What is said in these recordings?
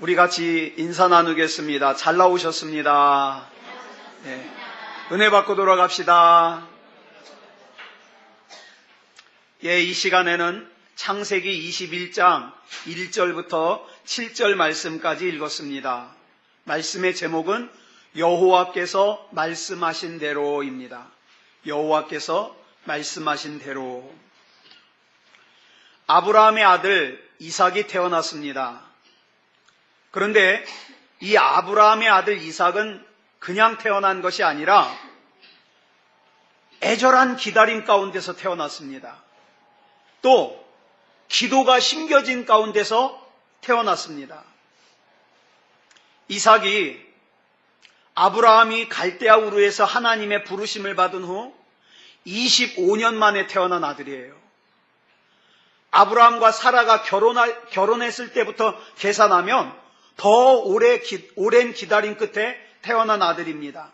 우리 같이 인사 나누겠습니다. 잘 나오셨습니다. 네. 은혜 받고 돌아갑시다. 이 시간에는 창세기 21장 1절부터 7절 말씀까지 읽었습니다. 말씀의 제목은 여호와께서 말씀하신 대로입니다. 여호와께서 말씀하신 대로. 아브라함의 아들 이삭이 태어났습니다. 그런데 이 아브라함의 아들 이삭은 그냥 태어난 것이 아니라 애절한 기다림 가운데서 태어났습니다. 또 기도가 심겨진 가운데서 태어났습니다. 이삭이 아브라함이 갈대아 우르에서 하나님의 부르심을 받은 후 25년 만에 태어난 아들이에요. 아브라함과 사라가 결혼했을 때부터 계산하면 더 오랜 기다림 끝에 태어난 아들입니다.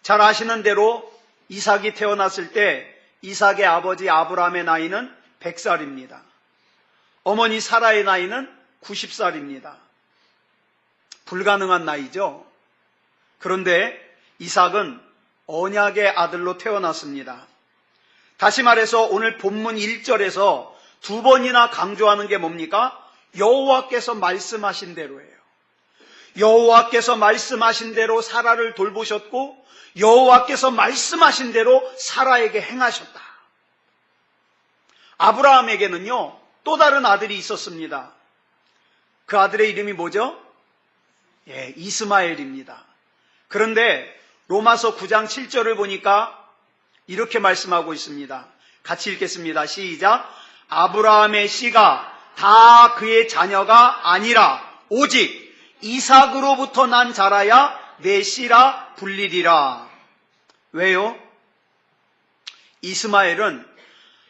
잘 아시는 대로 이삭이 태어났을 때 이삭의 아버지 아브라함의 나이는 100살입니다. 어머니 사라의 나이는 90살입니다. 불가능한 나이죠. 그런데 이삭은 언약의 아들로 태어났습니다. 다시 말해서 오늘 본문 1절에서 두 번이나 강조하는 게 뭡니까? 여호와께서 말씀하신 대로예요. 여호와께서 말씀하신 대로 사라를 돌보셨고 여호와께서 말씀하신 대로 사라에게 행하셨다. 아브라함에게는요, 또 다른 아들이 있었습니다. 그 아들의 이름이 뭐죠? 이스마엘입니다. 그런데 로마서 9장 7절을 보니까 이렇게 말씀하고 있습니다. 같이 읽겠습니다. 시작. 아브라함의 씨가 다 그의 자녀가 아니라 오직 이삭으로부터 난 자라야 내 씨라 불리리라. 왜요? 이스마엘은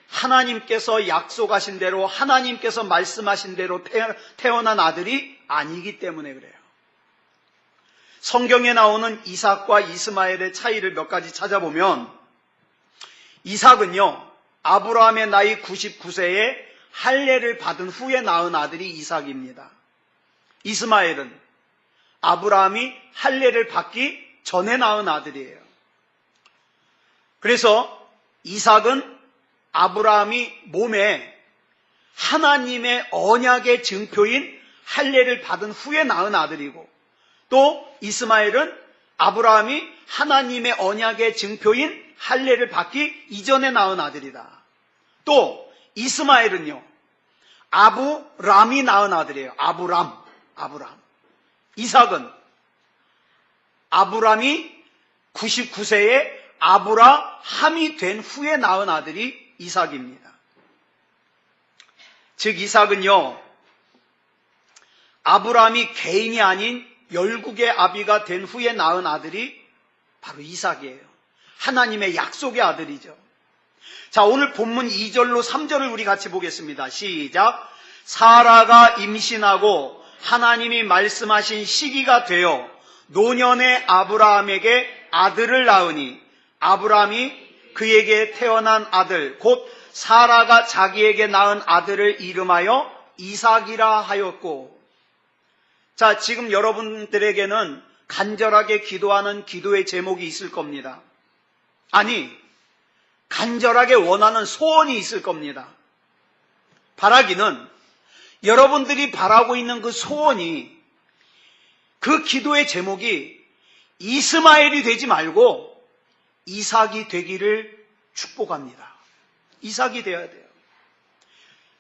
하나님께서 약속하신 대로 하나님께서 말씀하신 대로 태어난 아들이 아니기 때문에 그래요. 성경에 나오는 이삭과 이스마엘의 차이를 몇 가지 찾아보면 이삭은요, 아브라함의 나이 99세에 할례를 받은 후에 낳은 아들이 이삭입니다. 이스마엘은 아브라함이 할례를 받기 전에 낳은 아들이에요. 그래서 이삭은 아브라함이 몸에 하나님의 언약의 증표인 할례를 받은 후에 낳은 아들이고, 또 이스마엘은 아브라함이 하나님의 언약의 증표인 할례를 받기 이전에 낳은 아들이다. 또 이스마엘은요, 아브람이 낳은 아들이에요. 아브람. 이삭은 아브람이 99세에 아브라함이 된 후에 낳은 아들이 이삭입니다. 즉 이삭은요, 아브라함이 개인이 아닌 열국의 아비가 된 후에 낳은 아들이 바로 이삭이에요. 하나님의 약속의 아들이죠. 자, 오늘 본문 2절로 3절을 우리 같이 보겠습니다. 시작. 사라가 임신하고 하나님이 말씀하신 시기가 되어 노년의 아브라함에게 아들을 낳으니 아브라함이 그에게 태어난 아들 곧 사라가 자기에게 낳은 아들을 이름하여 이삭이라 하였고. 자, 지금 여러분들에게는 간절하게 기도하는 기도의 제목이 있을 겁니다. 아니, 간절하게 원하는 소원이 있을 겁니다. 바라기는 여러분들이 바라고 있는 그 소원이, 그 기도의 제목이 이스마엘이 되지 말고 이삭이 되기를 축복합니다. 이삭이 되어야 돼요.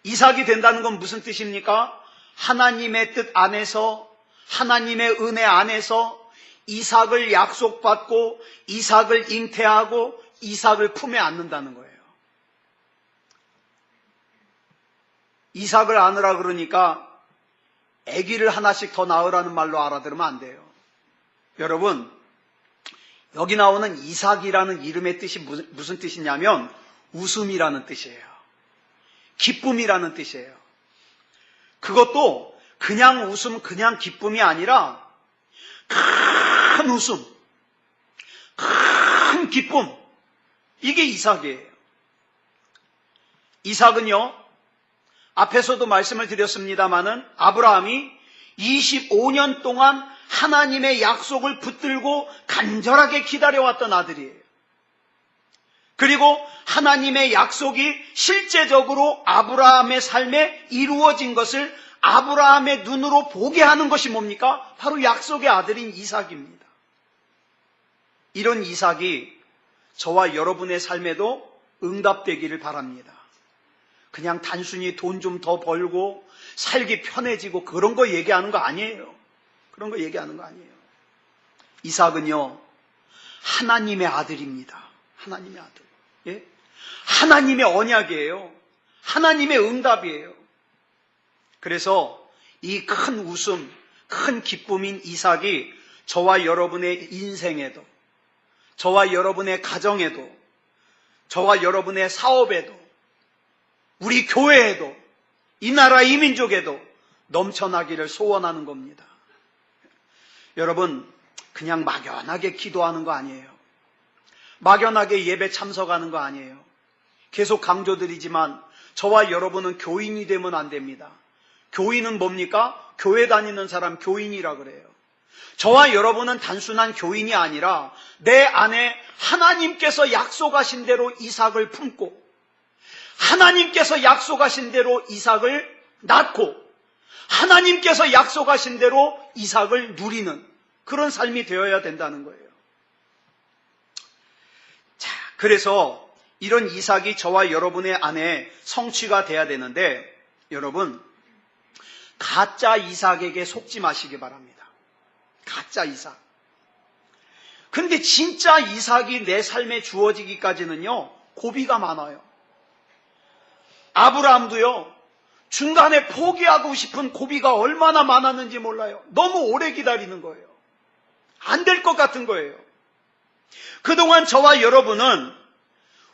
이삭이 된다는 건 무슨 뜻입니까? 하나님의 뜻 안에서, 하나님의 은혜 안에서 이삭을 약속받고 이삭을 잉태하고 이삭을 품에 안는다는 거예요. 이삭을 안으라 그러니까 아기를 하나씩 더 낳으라는 말로 알아들으면 안 돼요. 여러분, 여기 나오는 이삭이라는 이름의 뜻이 무슨 뜻이냐면 웃음이라는 뜻이에요. 기쁨이라는 뜻이에요. 그것도 그냥 웃음, 그냥 기쁨이 아니라 큰 웃음, 큰 기쁨, 이게 이삭이에요. 이삭은요, 앞에서도 말씀을 드렸습니다마는 아브라함이 25년 동안 하나님의 약속을 붙들고 간절하게 기다려왔던 아들이에요. 그리고 하나님의 약속이 실제적으로 아브라함의 삶에 이루어진 것을 아브라함의 눈으로 보게 하는 것이 뭡니까? 바로 약속의 아들인 이삭입니다. 이런 이삭이 저와 여러분의 삶에도 응답되기를 바랍니다. 그냥 단순히 돈 좀 더 벌고 살기 편해지고 그런 거 얘기하는 거 아니에요. 그런 거 얘기하는 거 아니에요. 이삭은요, 하나님의 아들입니다. 하나님의 아들. 예? 하나님의 언약이에요. 하나님의 응답이에요. 그래서 이 큰 웃음, 큰 기쁨인 이삭이 저와 여러분의 인생에도, 저와 여러분의 가정에도, 저와 여러분의 사업에도, 우리 교회에도, 이 나라 이 민족에도 넘쳐나기를 소원하는 겁니다. 여러분, 그냥 막연하게 기도하는 거 아니에요. 막연하게 예배 참석하는 거 아니에요. 계속 강조드리지만 저와 여러분은 교인이 되면 안 됩니다. 교인은 뭡니까? 교회 다니는 사람 교인이라 그래요. 저와 여러분은 단순한 교인이 아니라 내 안에 하나님께서 약속하신 대로 이삭을 품고 하나님께서 약속하신 대로 이삭을 낳고 하나님께서 약속하신 대로 이삭을 누리는 그런 삶이 되어야 된다는 거예요. 자, 그래서 이런 이삭이 저와 여러분의 안에 성취가 돼야 되는데 여러분, 가짜 이삭에게 속지 마시기 바랍니다. 가짜 이삭. 근데 진짜 이삭이 내 삶에 주어지기까지는요, 고비가 많아요. 아브라함도요, 중간에 포기하고 싶은 고비가 얼마나 많았는지 몰라요. 너무 오래 기다리는 거예요. 안 될 것 같은 거예요. 그동안 저와 여러분은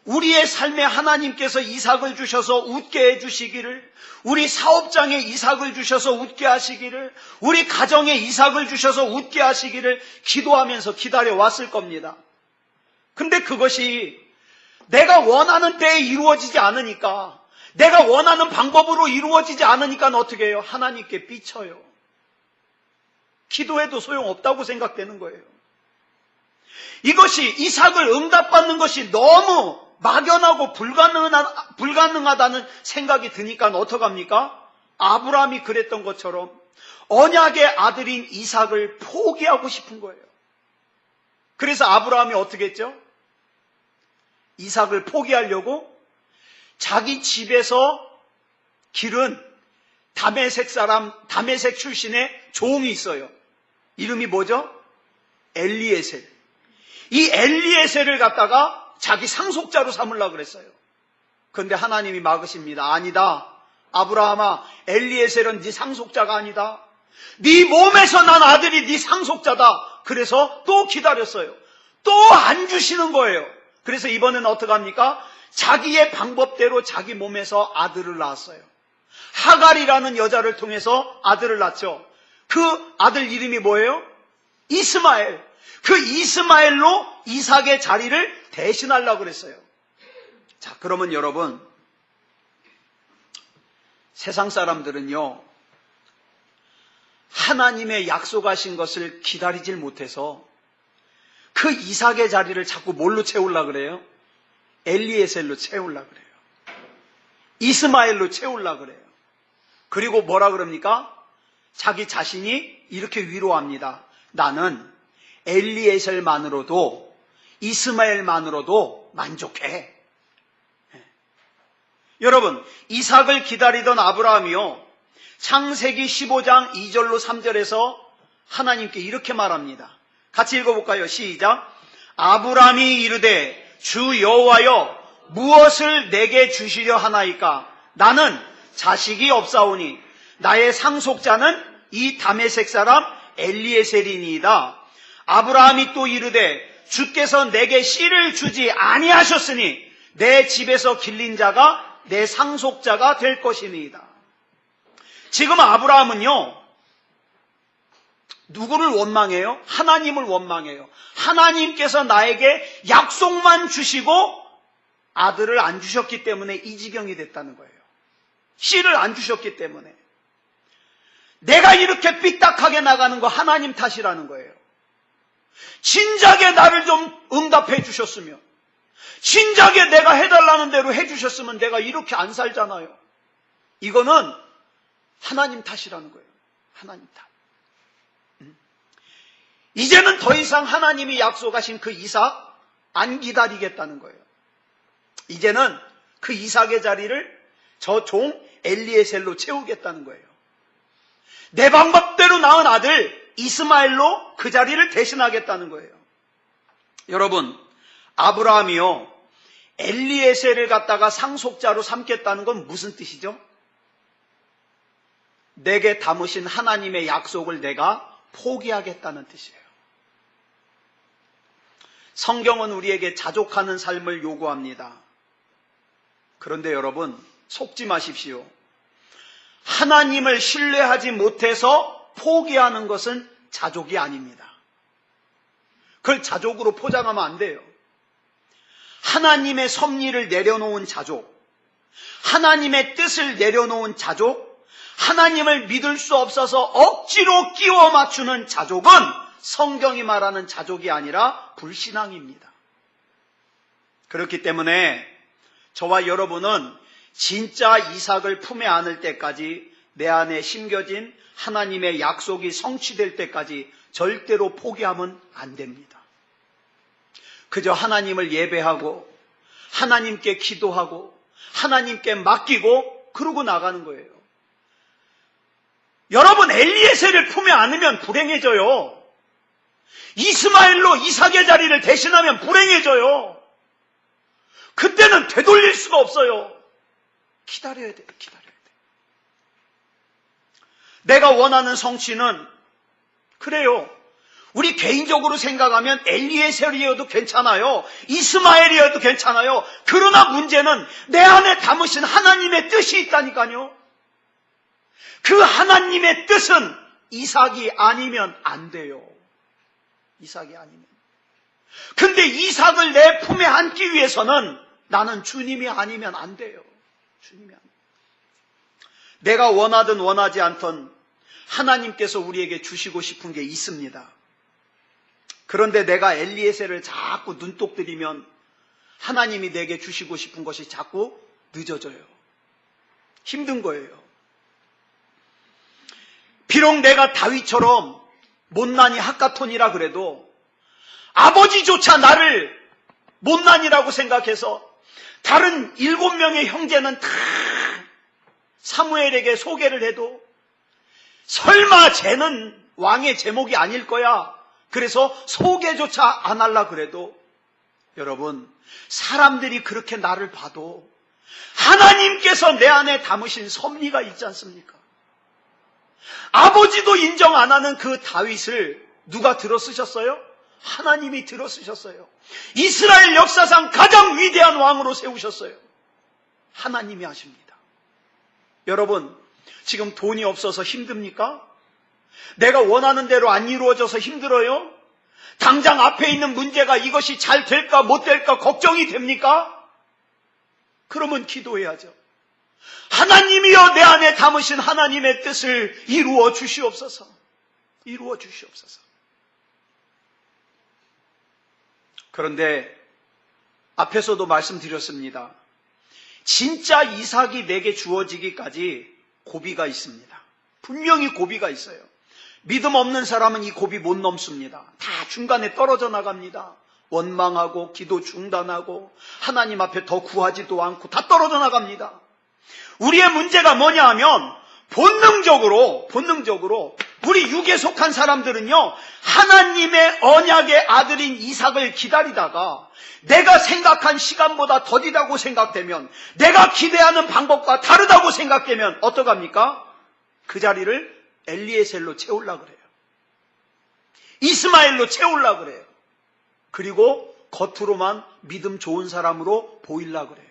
우리의 삶에 하나님께서 이삭을 주셔서 웃게 해주시기를, 우리 사업장에 이삭을 주셔서 웃게 하시기를, 우리 가정에 이삭을 주셔서 웃게 하시기를 기도하면서 기다려왔을 겁니다. 근데 그것이 내가 원하는 때에 이루어지지 않으니까, 내가 원하는 방법으로 이루어지지 않으니까 어떻게 해요? 하나님께 삐쳐요. 기도해도 소용없다고 생각되는 거예요. 이것이 이삭을 응답받는 것이 너무 막연하고 불가능하다는 생각이 드니까 어떡합니까? 아브라함이 그랬던 것처럼 언약의 아들인 이삭을 포기하고 싶은 거예요. 그래서 아브라함이 어떻게 했죠? 이삭을 포기하려고 자기 집에서 기른 다메섹 출신의 종이 있어요. 이름이 뭐죠? 엘리에셀. 이 엘리에셀을 갖다가 자기 상속자로 삼으려고 그랬어요. 그런데 하나님이 막으십니다. 아니다. 아브라함아, 엘리에셀은 네 상속자가 아니다. 네 몸에서 난 아들이 네 상속자다. 그래서 또 기다렸어요. 또 안 주시는 거예요. 그래서 이번에는 어떡합니까? 자기의 방법대로 자기 몸에서 아들을 낳았어요. 하갈이라는 여자를 통해서 아들을 낳죠. 그 아들 이름이 뭐예요? 이스마엘. 그 이스마엘로 이삭의 자리를 대신하려고 그랬어요. 자, 그러면 여러분, 세상 사람들은요, 하나님의 약속하신 것을 기다리질 못해서 그 이삭의 자리를 자꾸 뭘로 채우려고 그래요? 엘리에셀로 채우려고 그래요. 이스마엘로 채우려고 그래요. 그리고 뭐라 그럽니까? 자기 자신이 이렇게 위로합니다. 나는 엘리에셀만으로도 이스마엘만으로도 만족해. 여러분, 이삭을 기다리던 아브라함이요, 창세기 15장 2절로 3절에서 하나님께 이렇게 말합니다. 같이 읽어볼까요? 시작. 아브라함이 이르되 주 여호와여 무엇을 내게 주시려 하나이까? 나는 자식이 없사오니 나의 상속자는 이 다메섹 사람 엘리에셀이니이다. 아브라함이 또 이르되 주께서 내게 씨를 주지 아니하셨으니 내 집에서 길린 자가 내 상속자가 될 것이니이다. 지금 아브라함은요, 누구를 원망해요? 하나님을 원망해요. 하나님께서 나에게 약속만 주시고 아들을 안 주셨기 때문에 이 지경이 됐다는 거예요. 씨를 안 주셨기 때문에. 내가 이렇게 삐딱하게 나가는 거 하나님 탓이라는 거예요. 진작에 나를 좀 응답해 주셨으면, 진작에 내가 해달라는 대로 해주셨으면 내가 이렇게 안 살잖아요. 이거는 하나님 탓이라는 거예요. 하나님 탓. 이제는 더 이상 하나님이 약속하신 그 이삭 안 기다리겠다는 거예요. 이제는 그 이삭의 자리를 저 종 엘리에셀로 채우겠다는 거예요. 내 방법대로 낳은 아들 이스마엘로 그 자리를 대신하겠다는 거예요. 여러분, 아브라함이요, 엘리에셀을 갖다가 상속자로 삼겠다는 건 무슨 뜻이죠? 내게 담으신 하나님의 약속을 내가 포기하겠다는 뜻이에요. 성경은 우리에게 자족하는 삶을 요구합니다. 그런데 여러분, 속지 마십시오. 하나님을 신뢰하지 못해서 포기하는 것은 자족이 아닙니다. 그걸 자족으로 포장하면 안 돼요. 하나님의 섭리를 내려놓은 자족, 하나님의 뜻을 내려놓은 자족, 하나님을 믿을 수 없어서 억지로 끼워 맞추는 자족은 성경이 말하는 자족이 아니라 불신앙입니다. 그렇기 때문에 저와 여러분은 진짜 이삭을 품에 안을 때까지, 내 안에 심겨진 하나님의 약속이 성취될 때까지 절대로 포기하면 안 됩니다. 그저 하나님을 예배하고 하나님께 기도하고 하나님께 맡기고 그러고 나가는 거예요. 여러분, 엘리에셀을 품에 안으면 불행해져요. 이스마엘로 이삭의 자리를 대신하면 불행해져요. 그때는 되돌릴 수가 없어요. 기다려야 돼요. 기다려야 돼요. 내가 원하는 성취는, 그래요, 우리 개인적으로 생각하면 엘리에셀이어도 괜찮아요. 이스마엘이어도 괜찮아요. 그러나 문제는 내 안에 담으신 하나님의 뜻이 있다니까요. 그 하나님의 뜻은 이삭이 아니면 안 돼요. 이삭이 아니면. 근데 이삭을 내 품에 안기 위해서는 나는 주님이 아니면 안 돼요. 주님이 아니면. 내가 원하든 원하지 않든 하나님께서 우리에게 주시고 싶은 게 있습니다. 그런데 내가 엘리에셀을 자꾸 눈독 들이면 하나님이 내게 주시고 싶은 것이 자꾸 늦어져요. 힘든 거예요. 비록 내가 다윗처럼 못난이 핫가톤이라 그래도 아버지조차 나를 못난이라고 생각해서 다른 7명의 형제는 다 사무엘에게 소개를 해도 설마 쟤는 왕의 제목이 아닐 거야, 그래서 소개조차 안 하려 그래도, 여러분, 사람들이 그렇게 나를 봐도 하나님께서 내 안에 담으신 섭리가 있지 않습니까? 아버지도 인정 안 하는 그 다윗을 누가 들어 쓰셨어요? 하나님이 들어 쓰셨어요. 이스라엘 역사상 가장 위대한 왕으로 세우셨어요. 하나님이 하십니다. 여러분, 지금 돈이 없어서 힘듭니까? 내가 원하는 대로 안 이루어져서 힘들어요? 당장 앞에 있는 문제가 이것이 잘 될까 못 될까 걱정이 됩니까? 그러면 기도해야죠. 하나님이여, 내 안에 담으신 하나님의 뜻을 이루어 주시옵소서. 이루어 주시옵소서. 그런데 앞에서도 말씀드렸습니다. 진짜 이삭이 내게 주어지기까지 고비가 있습니다. 분명히 고비가 있어요. 믿음 없는 사람은 이 고비 못 넘습니다. 다 중간에 떨어져 나갑니다. 원망하고 기도 중단하고 하나님 앞에 더 구하지도 않고 다 떨어져 나갑니다. 우리의 문제가 뭐냐 하면 본능적으로 우리 육에 속한 사람들은요, 하나님의 언약의 아들인 이삭을 기다리다가 내가 생각한 시간보다 더디다고 생각되면, 내가 기대하는 방법과 다르다고 생각되면 어떡합니까? 그 자리를 엘리에셀로 채우려고 그래요. 이스마엘로 채우려고 그래요. 그리고 겉으로만 믿음 좋은 사람으로 보이려고 그래요.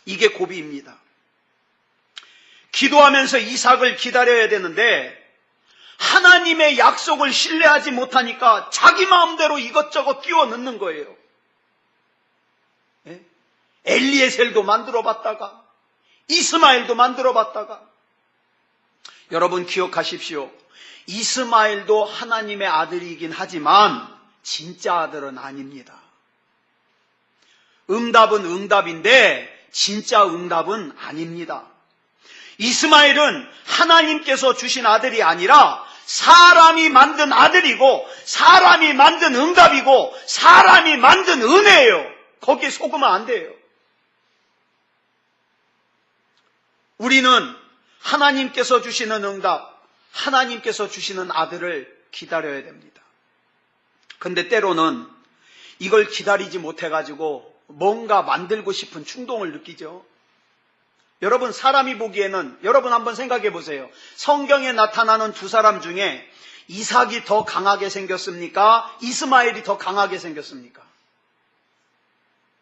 이게 고비입니다. 기도하면서 이삭을 기다려야 되는데 하나님의 약속을 신뢰하지 못하니까 자기 마음대로 이것저것 끼워 넣는 거예요. 예? 엘리에셀도 만들어 봤다가 이스마엘도 만들어 봤다가 여러분 기억하십시오. 이스마엘도 하나님의 아들이긴 하지만 진짜 아들은 아닙니다. 응답은 응답인데 진짜 응답은 아닙니다. 이스마엘은 하나님께서 주신 아들이 아니라 사람이 만든 아들이고 사람이 만든 응답이고 사람이 만든 은혜예요. 거기에 속으면 안 돼요. 우리는 하나님께서 주시는 응답, 하나님께서 주시는 아들을 기다려야 됩니다. 근데 때로는 이걸 기다리지 못해가지고 뭔가 만들고 싶은 충동을 느끼죠. 여러분, 사람이 보기에는, 여러분 한번 생각해 보세요. 성경에 나타나는 두 사람 중에 이삭이 더 강하게 생겼습니까? 이스마엘이 더 강하게 생겼습니까?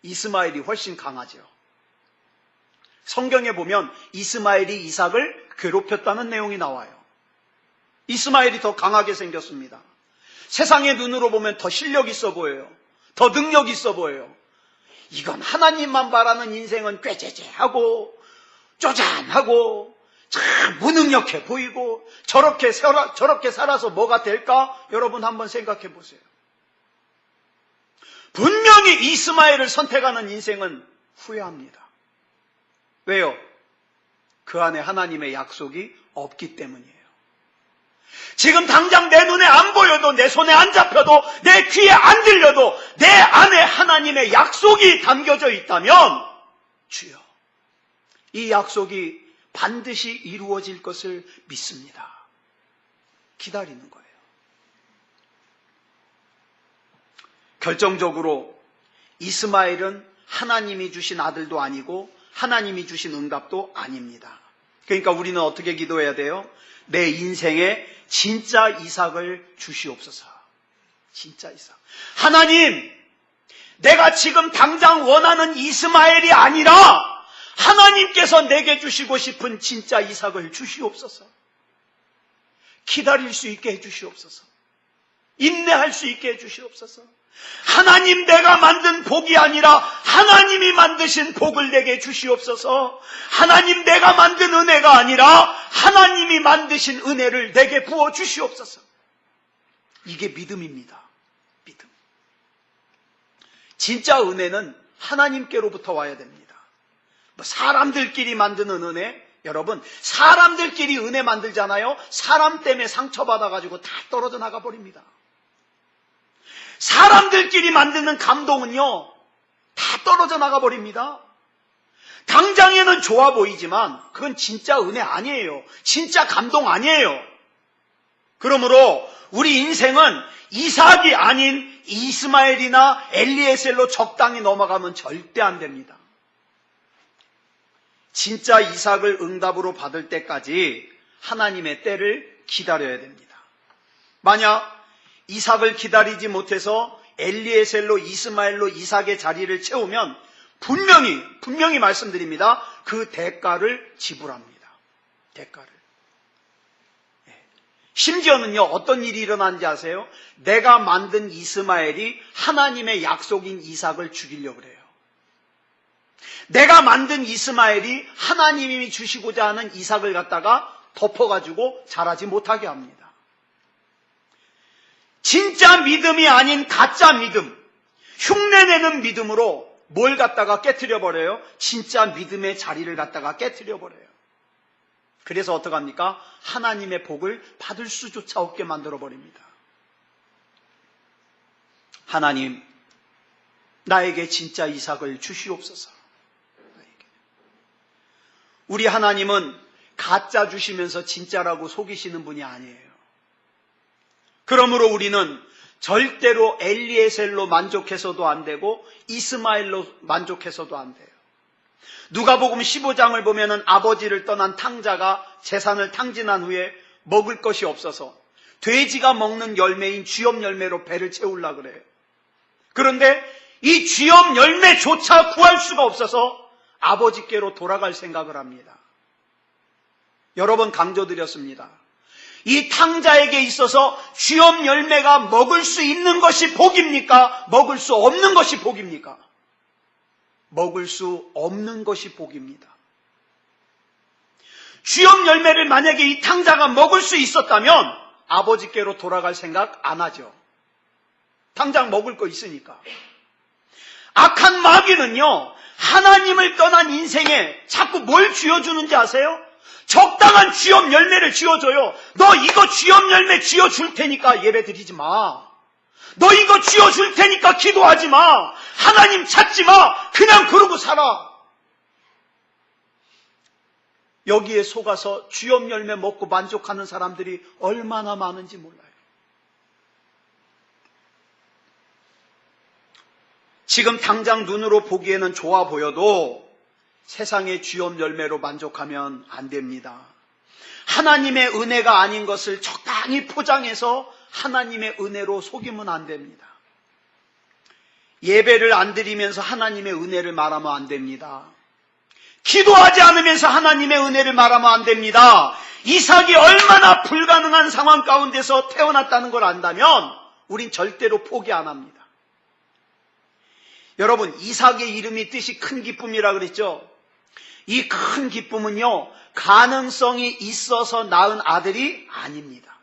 이스마엘이 훨씬 강하죠. 성경에 보면 이스마엘이 이삭을 괴롭혔다는 내용이 나와요. 이스마엘이 더 강하게 생겼습니다. 세상의 눈으로 보면 더 실력 있어 보여요. 더 능력 있어 보여요. 이건 하나님만 바라는 인생은 꾀죄죄하고 쪼잔하고 참 무능력해 보이고 저렇게 살아서 뭐가 될까? 여러분 한번 생각해 보세요. 분명히 이스마엘을 선택하는 인생은 후회합니다. 왜요? 그 안에 하나님의 약속이 없기 때문이에요. 지금 당장 내 눈에 안 보여도 내 손에 안 잡혀도 내 귀에 안 들려도 내 안에 하나님의 약속이 담겨져 있다면 주여, 이 약속이 반드시 이루어질 것을 믿습니다. 기다리는 거예요. 결정적으로 이스마엘은 하나님이 주신 아들도 아니고 하나님이 주신 응답도 아닙니다. 그러니까 우리는 어떻게 기도해야 돼요? 내 인생에 진짜 이삭을 주시옵소서. 진짜 이삭. 하나님, 내가 지금 당장 원하는 이스마엘이 아니라 하나님께서 내게 주시고 싶은 진짜 이삭을 주시옵소서. 기다릴 수 있게 해주시옵소서. 인내할 수 있게 해주시옵소서. 하나님, 내가 만든 복이 아니라 하나님이 만드신 복을 내게 주시옵소서. 하나님, 내가 만든 은혜가 아니라 하나님이 만드신 은혜를 내게 부어 주시옵소서. 이게 믿음입니다. 믿음. 진짜 은혜는 하나님께로부터 와야 됩니다. 사람들끼리 만드는 은혜, 여러분, 사람들끼리 은혜 만들잖아요. 사람 때문에 상처받아가지고 다 떨어져 나가버립니다. 사람들끼리 만드는 감동은요, 다 떨어져 나가버립니다. 당장에는 좋아 보이지만 그건 진짜 은혜 아니에요. 진짜 감동 아니에요. 그러므로 우리 인생은 이삭이 아닌 이스마엘이나 엘리에셀로 적당히 넘어가면 절대 안 됩니다. 진짜 이삭을 응답으로 받을 때까지 하나님의 때를 기다려야 됩니다. 만약 이삭을 기다리지 못해서 엘리에셀로 이스마엘로 이삭의 자리를 채우면 분명히 말씀드립니다. 그 대가를 지불합니다. 대가를. 심지어는요, 어떤 일이 일어난지 아세요? 내가 만든 이스마엘이 하나님의 약속인 이삭을 죽이려고 그래요. 내가 만든 이스마엘이 하나님이 주시고자 하는 이삭을 갖다가 덮어가지고 자라지 못하게 합니다. 진짜 믿음이 아닌 가짜 믿음, 흉내내는 믿음으로 뭘 갖다가 깨트려버려요? 진짜 믿음의 자리를 갖다가 깨트려버려요. 그래서 어떡합니까? 하나님의 복을 받을 수조차 없게 만들어버립니다. 하나님, 나에게 진짜 이삭을 주시옵소서. 우리 하나님은 가짜 주시면서 진짜라고 속이시는 분이 아니에요. 그러므로 우리는 절대로 엘리에셀로 만족해서도 안 되고 이스마엘로 만족해서도 안 돼요. 누가복음 15장을 보면은 아버지를 떠난 탕자가 재산을 탕진한 후에 먹을 것이 없어서 돼지가 먹는 열매인 쥐염 열매로 배를 채우려고 그래요. 그런데 이 쥐염 열매조차 구할 수가 없어서 아버지께로 돌아갈 생각을 합니다. 여러 번 강조드렸습니다. 이 탕자에게 있어서 쥐염 열매가 먹을 수 있는 것이 복입니까? 먹을 수 없는 것이 복입니까? 먹을 수 없는 것이 복입니다. 주염 열매를 만약에 이 탕자가 먹을 수 있었다면 아버지께로 돌아갈 생각 안 하죠. 당장 먹을 거 있으니까. 악한 마귀는요, 하나님을 떠난 인생에 자꾸 뭘 쥐어주는지 아세요? 적당한 주염 열매를 쥐어줘요. 너 이거 주염 열매 쥐어줄 테니까 예배 드리지 마. 너 이거 쥐어줄 테니까 기도하지 마. 하나님 찾지 마. 그냥 그러고 살아. 여기에 속아서 주염 열매 먹고 만족하는 사람들이 얼마나 많은지 몰라요. 지금 당장 눈으로 보기에는 좋아 보여도 세상의 주염 열매로 만족하면 안 됩니다. 하나님의 은혜가 아닌 것을 적당히 포장해서 하나님의 은혜로 속이면 안 됩니다. 예배를 안 드리면서 하나님의 은혜를 말하면 안 됩니다. 기도하지 않으면서 하나님의 은혜를 말하면 안 됩니다. 이삭이 얼마나 불가능한 상황 가운데서 태어났다는 걸 안다면 우린 절대로 포기 안 합니다. 여러분, 이삭의 이름이 뜻이 큰 기쁨이라 그랬죠? 이 큰 기쁨은요, 가능성이 있어서 낳은 아들이 아닙니다.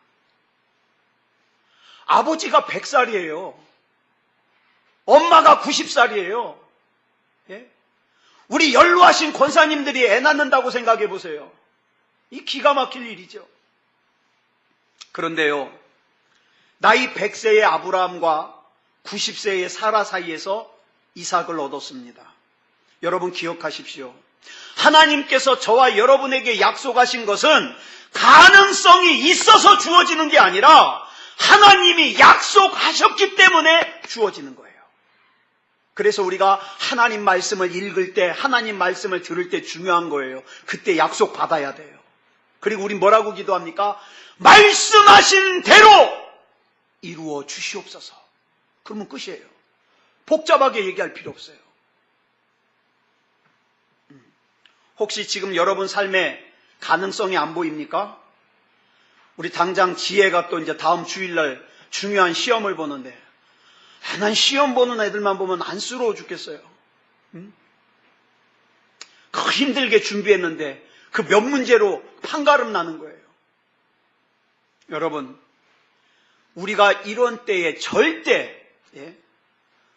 아버지가 100살이에요. 엄마가 90살이에요. 예? 우리 연로하신 권사님들이 애 낳는다고 생각해 보세요. 이 기가 막힐 일이죠. 그런데요, 나이 100세의 아브라함과 90세의 사라 사이에서 이삭을 얻었습니다. 여러분 기억하십시오. 하나님께서 저와 여러분에게 약속하신 것은 가능성이 있어서 주어지는 게 아니라 하나님이 약속하셨기 때문에 주어지는 거예요. 그래서 우리가 하나님 말씀을 읽을 때, 하나님 말씀을 들을 때 중요한 거예요. 그때 약속 받아야 돼요. 그리고 우리 뭐라고 기도합니까? 말씀하신 대로 이루어 주시옵소서. 그러면 끝이에요. 복잡하게 얘기할 필요 없어요. 혹시 지금 여러분 삶에 가능성이 안 보입니까? 우리 당장 지혜가 또 이제 다음 주일날 중요한 시험을 보는데, 난 시험 보는 애들만 보면 안쓰러워 죽겠어요. 그 힘들게 준비했는데 그 몇 문제로 판가름 나는 거예요. 여러분, 우리가 이런 때에 절대,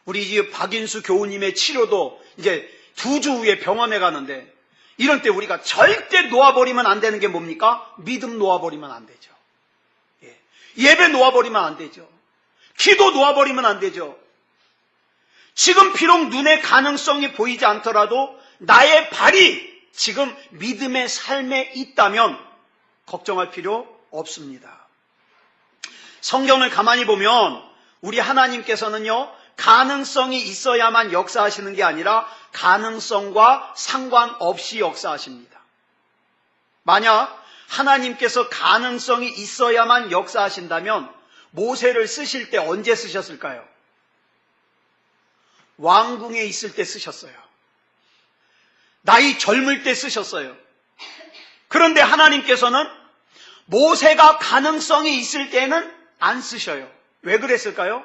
우리 이제 박인수 교우님의 치료도 이제 2주 후에 병원에 가는데, 이런 때 우리가 절대 놓아버리면 안 되는 게 뭡니까? 믿음 놓아버리면 안 되죠. 예배 놓아버리면 안 되죠. 기도 놓아버리면 안 되죠. 지금 비록 눈에 가능성이 보이지 않더라도 나의 발이 지금 믿음의 삶에 있다면 걱정할 필요 없습니다. 성경을 가만히 보면 우리 하나님께서는요, 가능성이 있어야만 역사하시는 게 아니라 가능성과 상관없이 역사하십니다. 만약 하나님께서 가능성이 있어야만 역사하신다면 모세를 쓰실 때 언제 쓰셨을까요? 왕궁에 있을 때 쓰셨어요. 나이 젊을 때 쓰셨어요. 그런데 하나님께서는 모세가 가능성이 있을 때는 안 쓰셔요. 왜 그랬을까요?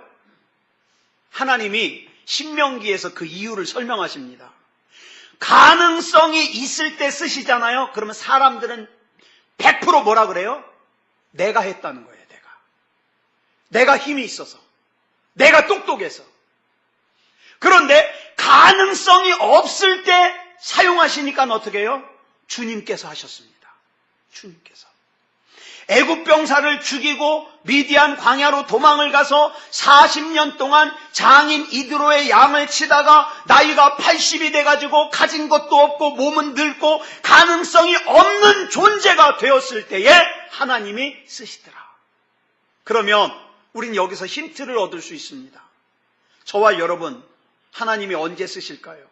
하나님이 신명기에서 그 이유를 설명하십니다. 가능성이 있을 때 쓰시잖아요. 그러면 사람들은 100% 뭐라 그래요? 내가 했다는 거예요. 내가 힘이 있어서, 내가 똑똑해서. 그런데 가능성이 없을 때 사용하시니까 어떻게 해요? 주님께서 하셨습니다. 주님께서. 애굽 병사를 죽이고 미디안 광야로 도망을 가서 40년 동안 장인 이드로의 양을 치다가 나이가 80이 돼가지고 가진 것도 없고 몸은 늙고 가능성이 없는 존재가 되었을 때에 하나님이 쓰시더라. 그러면 우린 여기서 힌트를 얻을 수 있습니다. 저와 여러분, 하나님이 언제 쓰실까요?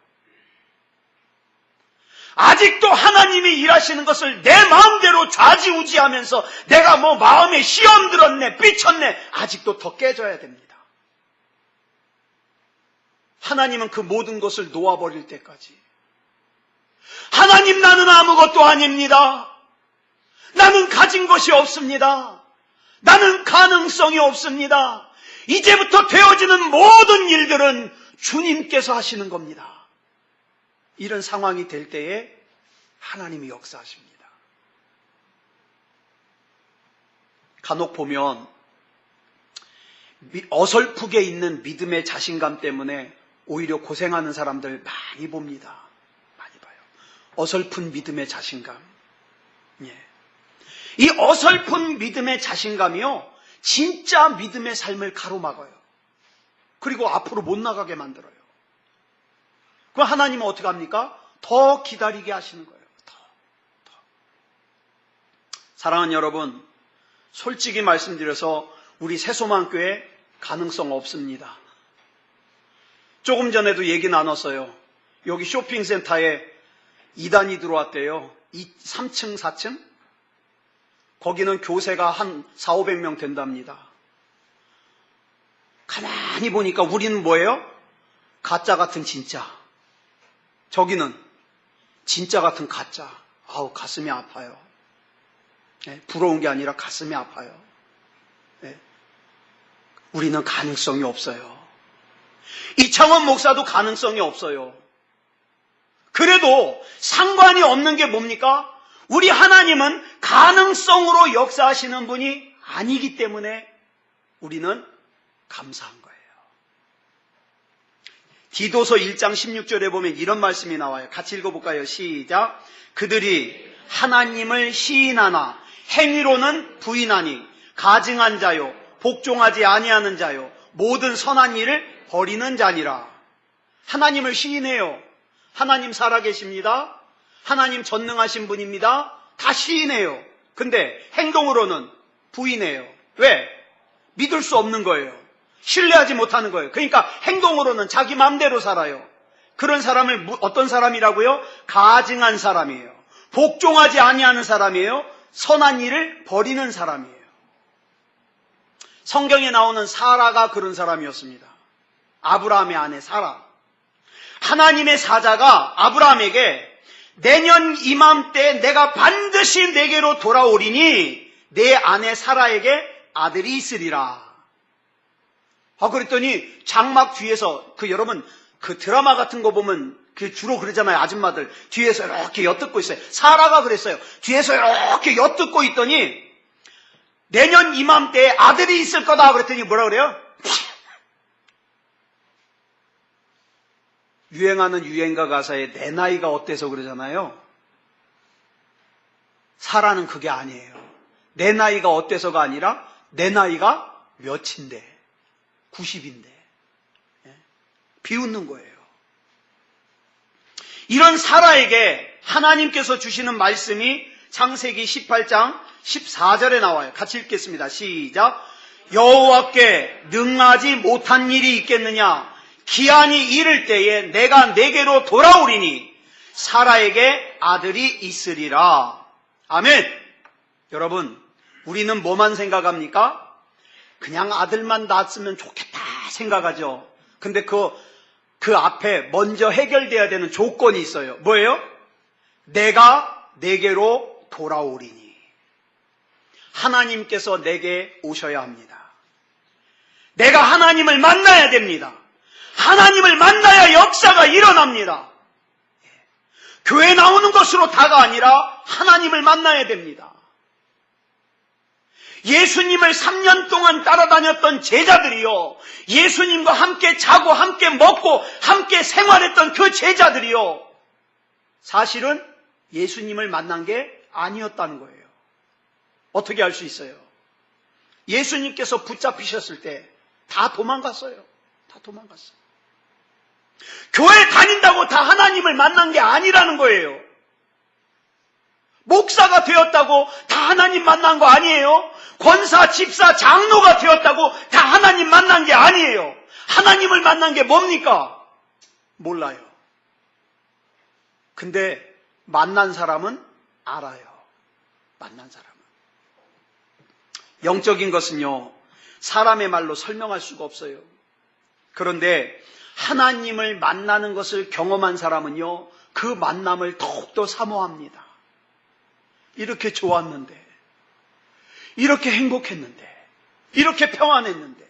아직도 하나님이 일하시는 것을 내 마음대로 좌지우지하면서 내가 뭐 마음에 시험 들었네, 삐쳤네, 아직도 더 깨져야 됩니다. 하나님은 그 모든 것을 놓아버릴 때까지, 하나님, 나는 아무것도 아닙니다. 나는 가진 것이 없습니다. 나는 가능성이 없습니다. 이제부터 되어지는 모든 일들은 주님께서 하시는 겁니다. 이런 상황이 될 때에 하나님이 역사하십니다. 간혹 보면 어설프게 있는 믿음의 자신감 때문에 오히려 고생하는 사람들 많이 봅니다. 많이 봐요. 어설픈 믿음의 자신감. 예. 이 어설픈 믿음의 자신감이요, 진짜 믿음의 삶을 가로막아요. 그리고 앞으로 못 나가게 만들어요. 그럼 하나님은 어떻게 합니까? 더 기다리게 하시는 거예요. 더. 사랑하는 여러분, 솔직히 말씀드려서 우리 새소망교회 가능성 없습니다. 조금 전에도 얘기 나눴어요. 여기 쇼핑센터에 이단이 들어왔대요. 3층, 4층? 거기는 교세가 한 400~500명 된답니다. 가만히 보니까 우리는 뭐예요? 가짜 같은 진짜. 저기는 진짜 같은 가짜. 아우, 가슴이 아파요. 네, 부러운 게 아니라 가슴이 아파요. 네. 우리는 가능성이 없어요. 이창원 목사도 가능성이 없어요. 그래도 상관이 없는 게 뭡니까? 우리 하나님은 가능성으로 역사하시는 분이 아니기 때문에 우리는 감사한 거예요. 디도서 1장 16절에 보면 이런 말씀이 나와요. 같이 읽어볼까요? 시작. 그들이 하나님을 시인하나 행위로는 부인하니 가증한 자요 복종하지 아니하는 자요 모든 선한 일을 버리는 자니라. 하나님을 시인해요. 하나님 살아계십니다. 하나님 전능하신 분입니다. 다 시인해요. 근데 행동으로는 부인해요. 왜? 믿을 수 없는 거예요. 신뢰하지 못하는 거예요. 그러니까 행동으로는 자기 마음대로 살아요. 그런 사람을 어떤 사람이라고요? 가증한 사람이에요. 복종하지 아니하는 사람이에요. 선한 일을 버리는 사람이에요. 성경에 나오는 사라가 그런 사람이었습니다. 아브라함의 아내 사라. 하나님의 사자가 아브라함에게 내년 이맘때 내가 반드시 내게로 돌아오리니 내 아내 사라에게 아들이 있으리라. 그랬더니 장막 뒤에서 여러분 그 드라마 같은 거 보면 주로 그러잖아요. 아줌마들 뒤에서 이렇게 엿듣고 있어요. 사라가 그랬어요. 뒤에서 이렇게 엿듣고 있더니 내년 이맘때에 아들이 있을 거다 그랬더니 뭐라 그래요? 유행하는 유행가 가사에 내 나이가 어때서 그러잖아요. 사라는 그게 아니에요. 내 나이가 어때서가 아니라 내 나이가 몇인데 90인데 비웃는 거예요. 이런 사라에게 하나님께서 주시는 말씀이 창세기 18장 14절에 나와요. 같이 읽겠습니다. 시작. 여호와께 능하지 못한 일이 있겠느냐? 기한이 이를 때에 내가 내게로 돌아오리니 사라에게 아들이 있으리라. 아멘. 여러분, 우리는 뭐만 생각합니까? 그냥 아들만 낳았으면 좋겠다 생각하죠. 근데 그 앞에 먼저 해결돼야 되는 조건이 있어요. 뭐예요? 내가 내게로 돌아오리니. 하나님께서 내게 오셔야 합니다. 내가 하나님을 만나야 됩니다. 하나님을 만나야 역사가 일어납니다. 교회 나오는 것으로 다가 아니라 하나님을 만나야 됩니다. 예수님을 3년 동안 따라다녔던 제자들이요, 예수님과 함께 자고 함께 먹고 함께 생활했던 그 제자들이요, 사실은 예수님을 만난 게 아니었다는 거예요. 어떻게 알 수 있어요? 예수님께서 붙잡히셨을 때 다 도망갔어요. 다 도망갔어요. 교회 다닌다고 다 하나님을 만난 게 아니라는 거예요. 목사가 되었다고 다 하나님 만난 거 아니에요. 권사, 집사, 장로가 되었다고 다 하나님 만난 게 아니에요. 하나님을 만난 게 뭡니까? 몰라요. 근데 만난 사람은 알아요. 만난 사람은. 영적인 것은요, 사람의 말로 설명할 수가 없어요. 그런데 하나님을 만나는 것을 경험한 사람은요, 그 만남을 더욱더 사모합니다. 이렇게 좋았는데, 이렇게 행복했는데, 이렇게 평안했는데.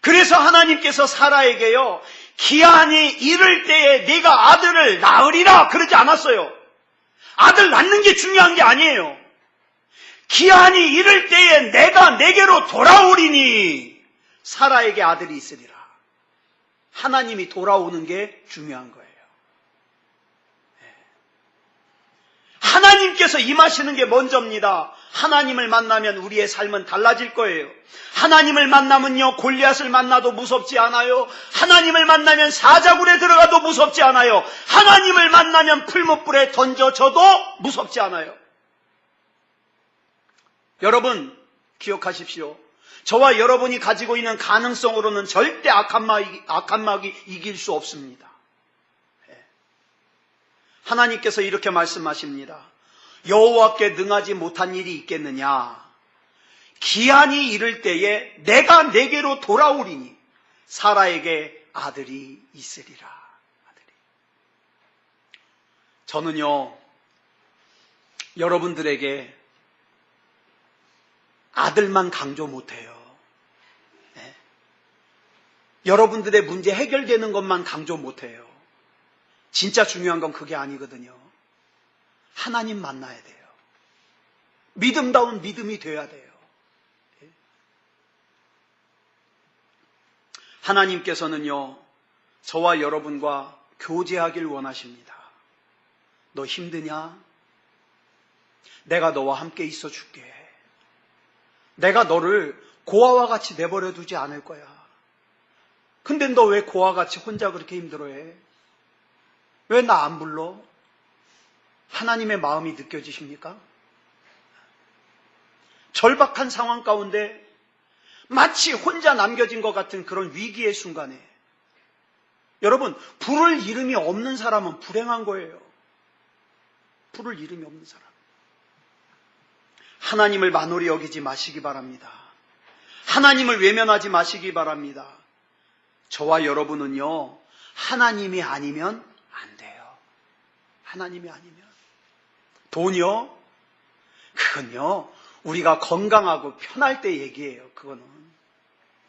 그래서 하나님께서 사라에게요, 기한이 이를 때에 네가 아들을 낳으리라 그러지 않았어요. 아들 낳는 게 중요한 게 아니에요. 기한이 이를 때에 내가 내게로 돌아오리니 사라에게 아들이 있으리라. 하나님이 돌아오는 게 중요한 거예요. 하나님께서 임하시는 게 먼저입니다. 하나님을 만나면 우리의 삶은 달라질 거예요. 하나님을 만나면요, 골리앗을 만나도 무섭지 않아요. 하나님을 만나면 사자굴에 들어가도 무섭지 않아요. 하나님을 만나면 풀무불에 던져져도 무섭지 않아요. 여러분 기억하십시오. 저와 여러분이 가지고 있는 가능성으로는 절대 악한 마귀 이길 수 없습니다. 하나님께서 이렇게 말씀하십니다. 여호와께 능하지 못한 일이 있겠느냐? 기한이 이를 때에 내가 내게로 돌아오리니 사라에게 아들이 있으리라. 아들이. 저는요, 여러분들에게 아들만 강조 못해요. 네. 여러분들의 문제 해결되는 것만 강조 못해요. 진짜 중요한 건 그게 아니거든요. 하나님 만나야 돼요. 믿음다운 믿음이 돼야 돼요. 하나님께서는요, 저와 여러분과 교제하길 원하십니다. 너 힘드냐? 내가 너와 함께 있어 줄게. 내가 너를 고아와 같이 내버려 두지 않을 거야. 근데 너 왜 고아와 같이 혼자 그렇게 힘들어해? 왜 나 안 불러? 하나님의 마음이 느껴지십니까? 절박한 상황 가운데 마치 혼자 남겨진 것 같은 그런 위기의 순간에 여러분, 부를 이름이 없는 사람은 불행한 거예요. 부를 이름이 없는 사람. 하나님을 만홀히 여기지 마시기 바랍니다. 하나님을 외면하지 마시기 바랍니다. 저와 여러분은요, 하나님이 아니면 안 돼요. 하나님이 아니면. 돈이요? 그건요, 우리가 건강하고 편할 때 얘기예요. 그거는.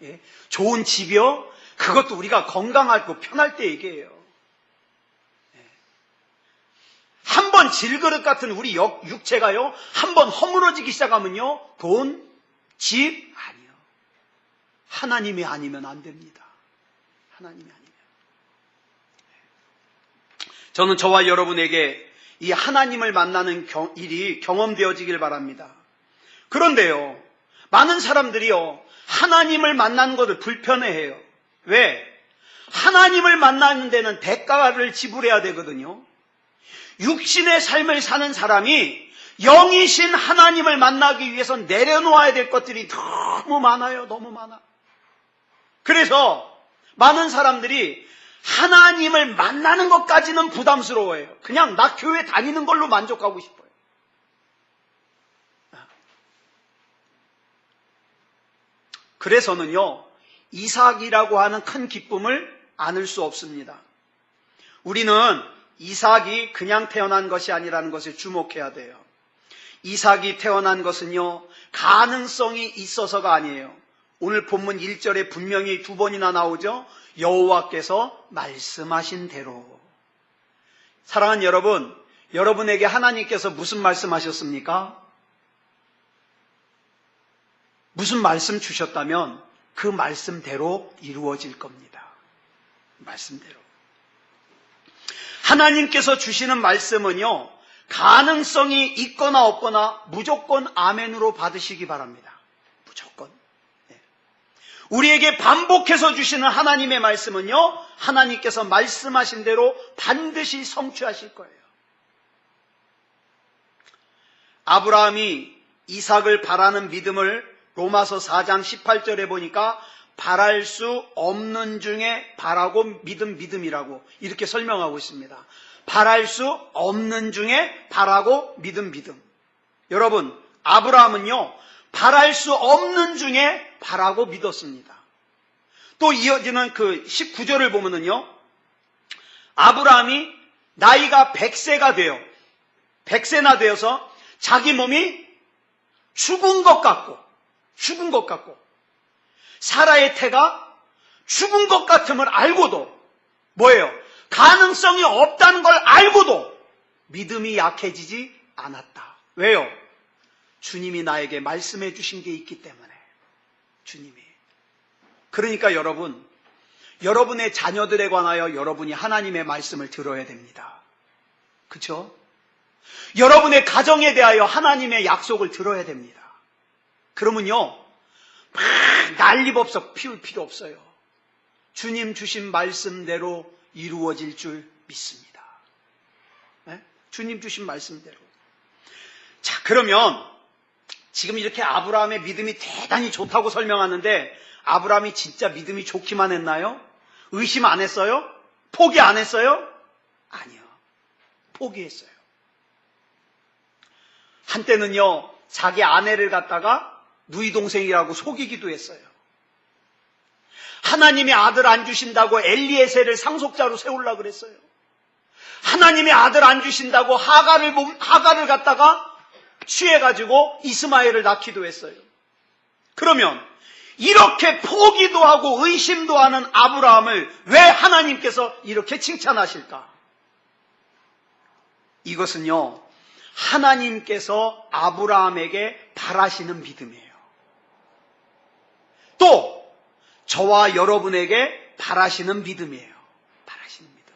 예? 좋은 집이요? 그것도 우리가 건강하고 편할 때 얘기예요. 예. 한번 질그릇 같은 우리 육체가요, 한번 허물어지기 시작하면요, 돈, 집, 아니요. 하나님이 아니면 안 됩니다. 하나님이 아니면. 저는 저와 여러분에게 이 하나님을 만나는 일이 경험되어지길 바랍니다. 그런데요, 많은 사람들이요, 하나님을 만나는 것을 불편해해요. 왜? 하나님을 만나는 데는 대가를 지불해야 되거든요. 육신의 삶을 사는 사람이 영이신 하나님을 만나기 위해서 내려놓아야 될 것들이 너무 많아요. 너무 많아. 그래서 많은 사람들이 하나님을 만나는 것까지는 부담스러워해요. 그냥 나 교회 다니는 걸로 만족하고 싶어요. 그래서는요, 이삭이라고 하는 큰 기쁨을 안을 수 없습니다. 우리는 이삭이 그냥 태어난 것이 아니라는 것에 주목해야 돼요. 이삭이 태어난 것은요, 가능성이 있어서가 아니에요. 오늘 본문 1절에 분명히 2번이나 나오죠. 여호와께서 말씀하신 대로. 사랑하는 여러분, 여러분에게 하나님께서 무슨 말씀하셨습니까? 무슨 말씀 주셨다면 그 말씀대로 이루어질 겁니다. 말씀대로. 하나님께서 주시는 말씀은요, 가능성이 있거나 없거나 무조건 아멘으로 받으시기 바랍니다. 무조건. 네. 우리에게 반복해서 주시는 하나님의 말씀은요, 하나님께서 말씀하신 대로 반드시 성취하실 거예요. 아브라함이 이삭을 바라는 믿음을 로마서 4장 18절에 보니까 바랄 수 없는 중에 바라고 믿음이라고 이렇게 설명하고 있습니다. 바랄 수 없는 중에 바라고 믿음. 여러분, 아브라함은요, 바랄 수 없는 중에 바라고 믿었습니다. 또 이어지는 그 19절을 보면은요, 아브라함이 나이가 100세가 돼요. 100세나 되어서 자기 몸이 죽은 것 같고 사라의 태가 죽은 것 같음을 알고도 뭐예요? 가능성이 없다는 걸 알고도 믿음이 약해지지 않았다. 왜요? 주님이 나에게 말씀해 주신 게 있기 때문에. 주님이. 그러니까 여러분, 여러분의 자녀들에 관하여 여러분이 하나님의 말씀을 들어야 됩니다. 그렇죠? 여러분의 가정에 대하여 하나님의 약속을 들어야 됩니다. 그러면요, 막 난리법석 피울 필요 없어요. 주님 주신 말씀대로 이루어질 줄 믿습니다. 네? 주님 주신 말씀대로. 자, 그러면 지금 이렇게 아브라함의 믿음이 대단히 좋다고 설명하는데, 아브라함이 진짜 믿음이 좋기만 했나요? 의심 안 했어요? 포기 안 했어요? 아니요. 포기했어요. 한때는요, 자기 아내를 갖다가 누이 동생이라고 속이기도 했어요. 하나님의 아들 안 주신다고 엘리에셀을 상속자로 세우려고 그랬어요. 하나님의 아들 안 주신다고 하갈을 갖다가 취해가지고 이스마엘을 낳기도 했어요. 그러면 이렇게 포기도 하고 의심도 하는 아브라함을 왜 하나님께서 이렇게 칭찬하실까? 이것은요, 하나님께서 아브라함에게 바라시는 믿음이에요. 또 저와 여러분에게 바라시는 믿음이에요. 바라시는 믿음.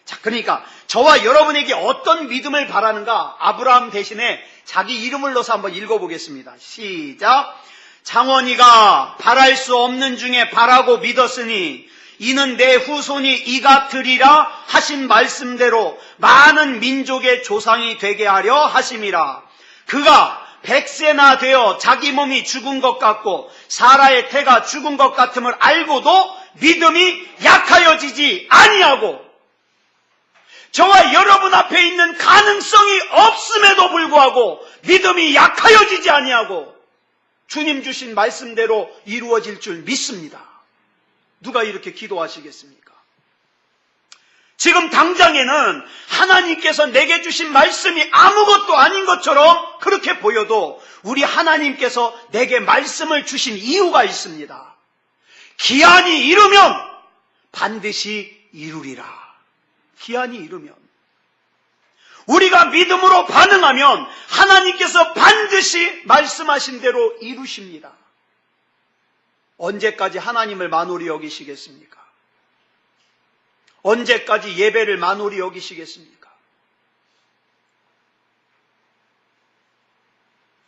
자, 그러니까 저와 여러분에게 어떤 믿음을 바라는가? 아브라함 대신에 자기 이름을 넣어서 한번 읽어보겠습니다. 시작. 장원이가 바랄 수 없는 중에 바라고 믿었으니 이는 내 후손이 이가 되리라 하신 말씀대로 많은 민족의 조상이 되게 하려 하심이라. 그가 100세나 되어 자기 몸이 죽은 것 같고 사라의 태가 죽은 것 같음을 알고도 믿음이 약하여지지 아니하고, 저와 여러분 앞에 있는 가능성이 없음에도 불구하고 믿음이 약하여지지 아니하고 주님 주신 말씀대로 이루어질 줄 믿습니다. 누가 이렇게 기도하시겠습니까? 지금 당장에는 하나님께서 내게 주신 말씀이 아무것도 아닌 것처럼 그렇게 보여도 우리 하나님께서 내게 말씀을 주신 이유가 있습니다. 기한이 이르면 반드시 이루리라. 기한이 이르면. 우리가 믿음으로 반응하면 하나님께서 반드시 말씀하신 대로 이루십니다. 언제까지 하나님을 만홀히 여기시겠습니까? 언제까지 예배를 만홀히 여기시겠습니까?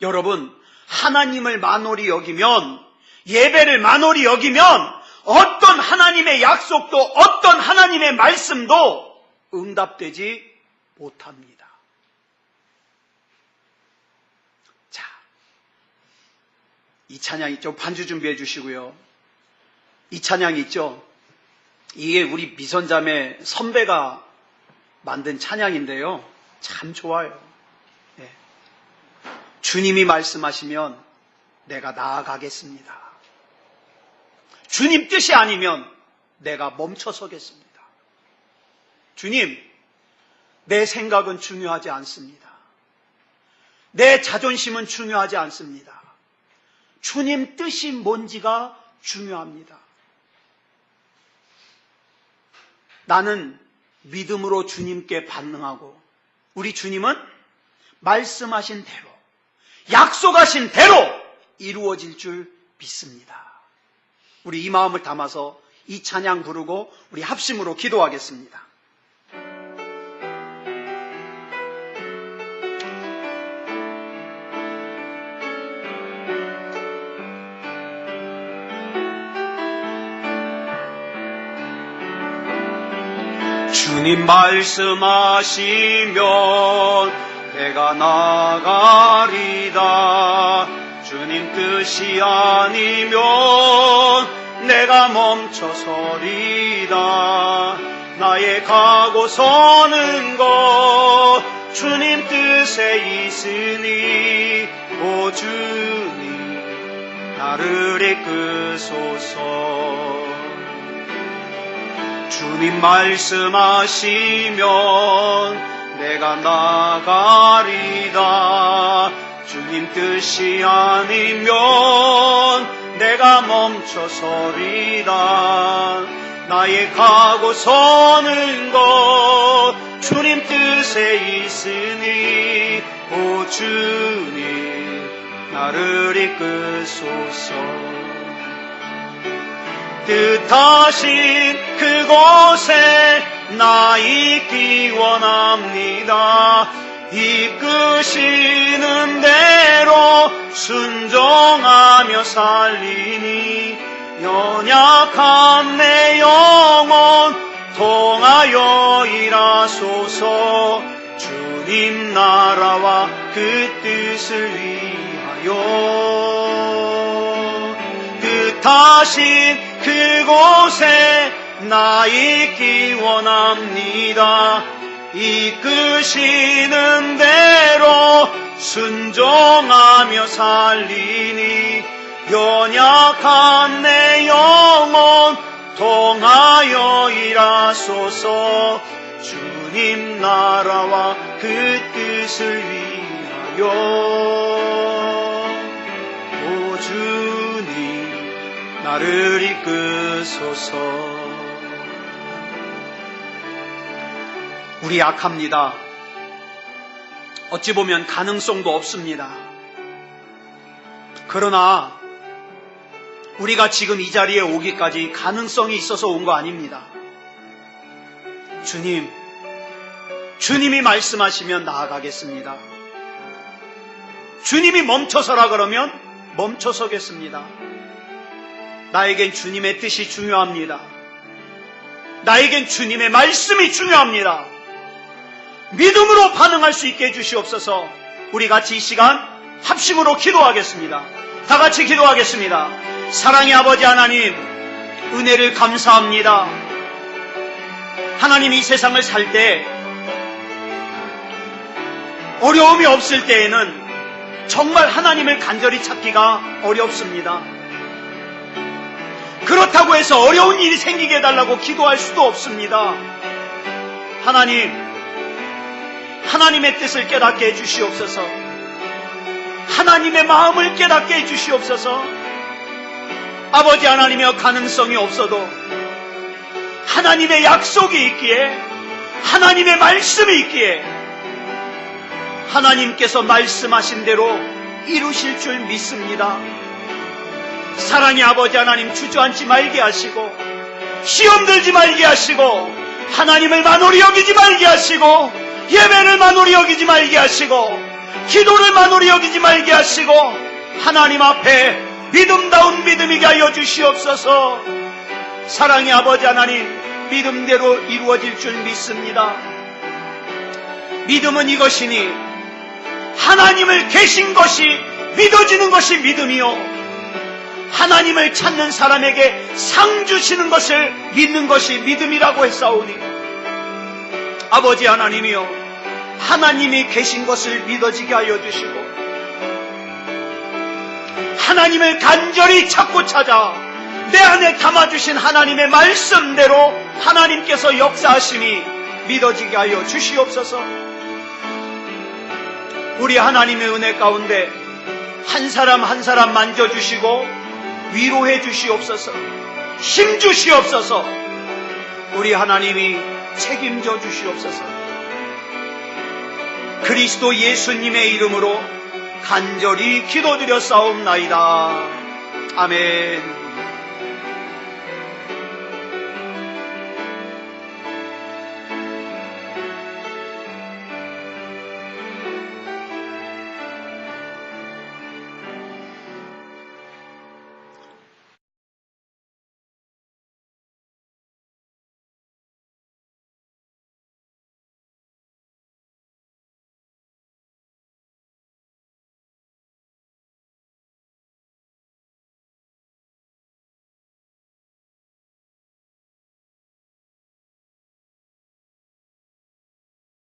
여러분, 하나님을 만홀히 여기면, 예배를 만홀히 여기면 어떤 하나님의 약속도 어떤 하나님의 말씀도 응답되지 못합니다. 자, 이 찬양 있죠? 반주 준비해 주시고요. 이 찬양 있죠? 이게 우리 미선자매 선배가 만든 찬양인데요. 참 좋아요. 네. 주님이 말씀하시면 내가 나아가겠습니다. 주님 뜻이 아니면 내가 멈춰서겠습니다. 주님, 내 생각은 중요하지 않습니다. 내 자존심은 중요하지 않습니다. 주님 뜻이 뭔지가 중요합니다. 나는 믿음으로 주님께 반응하고 우리 주님은 말씀하신 대로, 약속하신 대로 이루어질 줄 믿습니다. 우리 이 마음을 담아서 이 찬양 부르고 우리 합심으로 기도하겠습니다. 주님 말씀하시면 내가 나가리다. 주님 뜻이 아니면 내가 멈춰서리다. 나의 가고 서는 것 주님 뜻에 있으니 오 주님 나를 이끄소서. 주님 말씀하시면 내가 나가리다. 주님 뜻이 아니면 내가 멈춰서리다. 나의 가고 서는 것 주님 뜻에 있으니 오 주님 나를 이끄소서. 뜻하신 그곳에 나 있기 원합니다. 이끄시는 대로 순종하며 살리니 연약한 내 영혼 통하여 일하소서. 주님 나라와 그 뜻을 위하여 뜻하신 그곳에 나 있기 원합니다. 이끄시는 대로 순종하며 살리니 연약한 내 영혼 통하여 일하소서. 주님 나라와 그 뜻을 위하여. 오 주님 나를 이끄소서. 우리 약합니다. 어찌 보면 가능성도 없습니다. 그러나 우리가 지금 이 자리에 오기까지 가능성이 있어서 온 거 아닙니다. 주님이 말씀하시면 나아가겠습니다. 주님이 멈춰서라 그러면 멈춰서겠습니다. 나에겐 주님의 뜻이 중요합니다. 나에겐 주님의 말씀이 중요합니다. 믿음으로 반응할 수 있게 해주시옵소서. 우리 같이 이 시간 합심으로 기도하겠습니다. 다 같이 기도하겠습니다. 사랑의 아버지 하나님, 은혜를 감사합니다. 하나님, 이 세상을 살 때 어려움이 없을 때에는 정말 하나님을 간절히 찾기가 어렵습니다. 그렇다고 해서 어려운 일이 생기게 해달라고 기도할 수도 없습니다. 하나님의 뜻을 깨닫게 해주시옵소서. 하나님의 마음을 깨닫게 해주시옵소서. 아버지 하나님이여, 가능성이 없어도 하나님의 약속이 있기에, 하나님의 말씀이 있기에 하나님께서 말씀하신 대로 이루실 줄 믿습니다. 사랑의 아버지 하나님, 주저앉지 말게 하시고 시험 들지 말게 하시고 하나님을 만홀히 여기지 말게 하시고 예배를 만홀히 여기지 말게 하시고 기도를 만홀히 여기지 말게 하시고 하나님 앞에 믿음다운 믿음이게 하여 주시옵소서. 사랑의 아버지 하나님, 믿음대로 이루어질 줄 믿습니다. 믿음은 이것이니 하나님을 계신 것이 믿어지는 것이 믿음이요, 하나님을 찾는 사람에게 상 주시는 것을 믿는 것이 믿음이라고 했사오니, 아버지 하나님이여, 하나님이 계신 것을 믿어지게 하여 주시고 하나님을 간절히 찾고 찾아 내 안에 담아주신 하나님의 말씀대로 하나님께서 역사하심이 믿어지게 하여 주시옵소서. 우리 하나님의 은혜 가운데 한 사람 한 사람 만져주시고 위로해 주시옵소서. 힘 주시옵소서. 우리 하나님이 책임져 주시옵소서. 그리스도 예수님의 이름으로 간절히 기도드렸사옵나이다. 아멘.